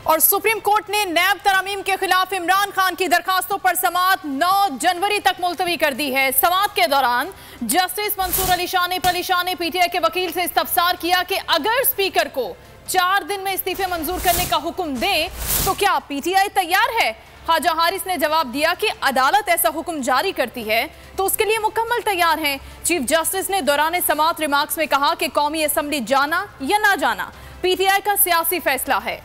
और supreme court ने नैब तरमीम के खिलाफ इमरान खान की दरखास्तों पर समाअत 9 जनवरी तक मुलतवी कर दी है। समाअत के दौरान जस्टिस मंसूर अली शाह ने पीटीआई के वकील से इस्तफसार किया कि अगर स्पीकर को 4 दिन में इस्तीफे मंजूर करने का हुक्म दे तो क्या पीटीआई तैयार है। ख्वाजा हारिस ने जवाब दिया कि अदालत ऐसा हुक्म जारी करती है तो उसके लिए मुकम्मल तैयार हैं। चीफ जस्टिस ने दौरान समाअत रिमार्क्स में कहा कि कौमी असम्बली जाना या ना जाना पीटीआई का सियासी फैसला है।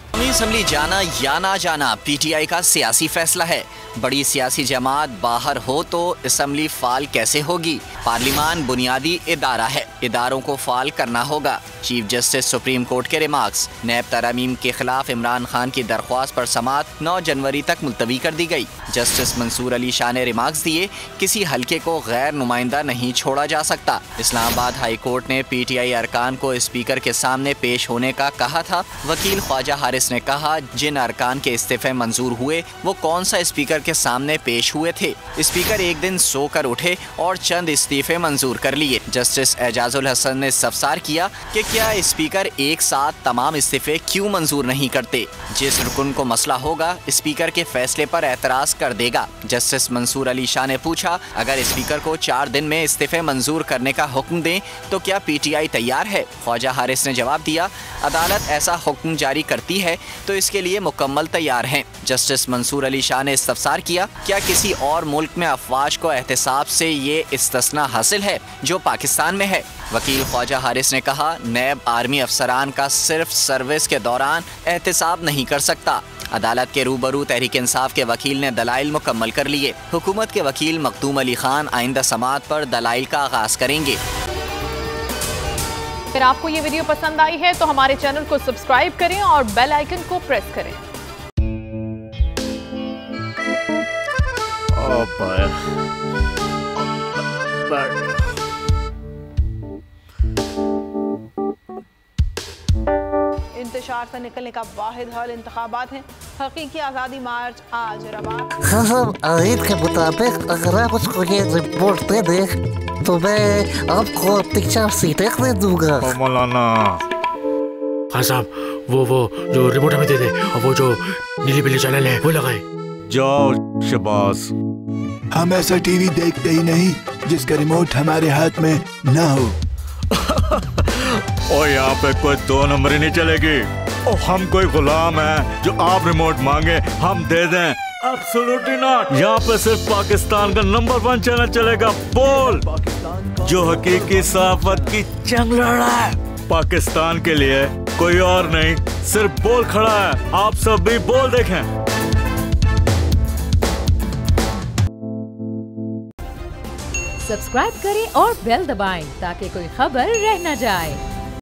कौमी असम्बली जाना या ना जाना पीटीआई का सियासी फैसला है। बड़ी सियासी जमात बाहर हो तो असम्बली फाल कैसे होगी। पार्लिमान बुनियादी इदारा है, इदारों को फाल करना होगा। चीफ जस्टिस सुप्रीम कोर्ट के रिमार्क्स। नैब तरमीम के खिलाफ इमरान खान की दरख्वास्त पर समाअत 9 जनवरी तक मुलतवी कर दी गई। जस्टिस मंसूर अली शाह ने रिमार्क्स दिए, किसी हल्के को गैर नुमाइंदा नहीं छोड़ा जा सकता। इस्लामाबाद हाई कोर्ट ने पीटीआई अरकान को स्पीकर के सामने पेश होने का कहा था। वकील ख्वाजा हारिस ने कहा, जिन अरकान के इस्तीफे मंजूर हुए वो कौन सा स्पीकर के सामने पेश हुए थे। स्पीकर एक दिन सोकर उठे और चंद इस्तीफे मंजूर कर लिए। जस्टिस एजाजुल हसन ने इस्तफसार किया कि क्या स्पीकर एक साथ तमाम इस्तीफे क्यों मंजूर नहीं करते। जिस रुकन को मसला होगा स्पीकर के फैसले पर एतराज कर देगा। जस्टिस मंसूर अली शाह ने पूछा, अगर स्पीकर को 4 दिन में इस्तीफे मंजूर करने का हुक्म दें तो क्या पीटीआई तैयार है। ख्वाजा हारिस ने जवाब दिया, अदालत ऐसा हुक्म जारी करती है तो इसके लिए मुकम्मल तैयार हैं। जस्टिस मंसूर अली शाह ने इस्तफसार किया, क्या किसी और मुल्क में अफवाज को एहतसाब से ये इस्तिस्ना हासिल है जो पाकिस्तान में है। वकील ख्वाजा हारिस ने कहा, नैब आर्मी अफसरान का सिर्फ सर्विस के दौरान एहतसाब नहीं कर सकता। अदालत के रूबरू तहरीक इंसाफ के वकील ने दलाइल मुकम्मल कर लिए। हुकूमत के वकील मखदूम अली खान आइंदा समाअत पर दलाइल का आगाज करेंगे। अगर आपको ये वीडियो पसंद आई है तो हमारे चैनल को सब्सक्राइब करें और बेल आइकन को प्रेस करें। इंतशार से निकलने का वाहिद हल इंतखाबात हैं। हकीकी आज़ादी मार्च आज रवा। खसम आयत के मुताबिक अगर आप उसको ये रिपोर्ट दे दें तो मैं आपको 3-4 सीटें दे दूंगा। मौलाना हाँ साहब, वो जो रिपोर्ट हमें दे दे और वो जो नीली पीली चैनल है वो लगाए। जाओ शबाज। हम ऐसा टीवी देखते ही नहीं जिसका रिमोट हमारे हाथ में ना हो। और यहाँ पे कोई 2 नंबर ही नहीं चलेगी। और हम कोई गुलाम है जो आप रिमोट मांगे हम दे दें। Absolutely not. यहाँ पे सिर्फ पाकिस्तान का नंबर 1 चैनल चलेगा, बोल, जो हकीकी सहाफत की जंग लड़ रहा है। पाकिस्तान के लिए कोई और नहीं, सिर्फ बोल खड़ा है। आप सब भी बोल देखें। सब्सक्राइब करें और बेल दबाएं ताकि कोई खबर रह न जाए।